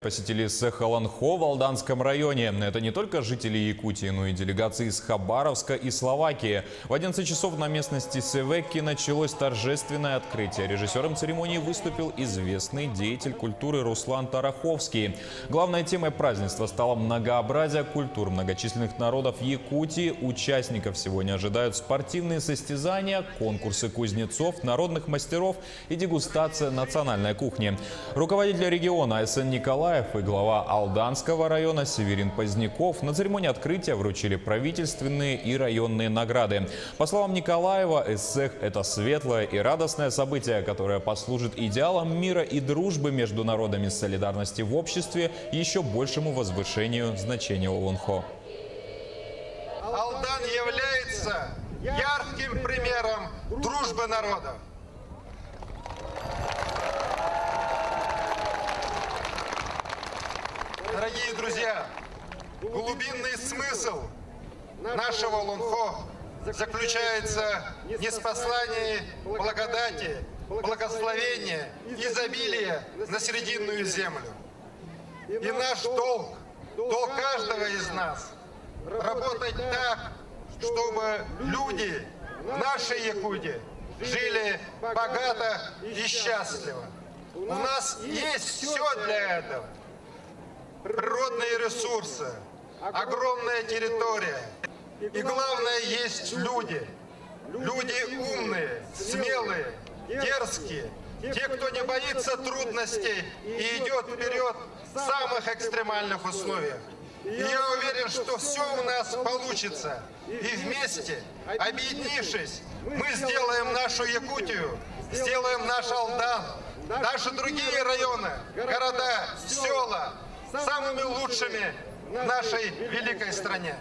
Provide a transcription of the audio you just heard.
Посетили Сахалынхо в Алданском районе. Это не только жители Якутии, но и делегации из Хабаровска и Словакии. В 11 часов на местности Севекки началось торжественное открытие. Режиссером церемонии выступил известный деятель культуры Руслан Тараховский. Главной темой празднества стало многообразие культур многочисленных народов Якутии. Участников сегодня ожидают спортивные состязания, конкурсы кузнецов, народных мастеров и дегустация национальной кухни. Руководитель региона А.С.Н. Николаев и глава Алданского района Северин Поздняков на церемонии открытия вручили правительственные и районные награды. По словам Николаева, Эссех – это светлое и радостное событие, которое послужит идеалом мира и дружбы между народами, солидарности в обществе и еще большему возвышению значения Олонхо. Алдан является ярким примером дружбы народов. Дорогие друзья, глубинный смысл нашего Олонхо заключается не в послании благодати, благословения, изобилия на Срединную землю. И наш долг каждого из нас, работать так, чтобы люди в нашей Якутии жили богато и счастливо. У нас есть все для этого. Природные ресурсы, огромная территория. И главное, есть люди. Люди умные, смелые, дерзкие. Те, кто не боится трудностей и идет вперед в самых экстремальных условиях. И я уверен, что все у нас получится. И вместе, объединившись, мы сделаем нашу Якутию, сделаем наш Алдан, наши другие районы, города, села самыми лучшими в нашей великой стране.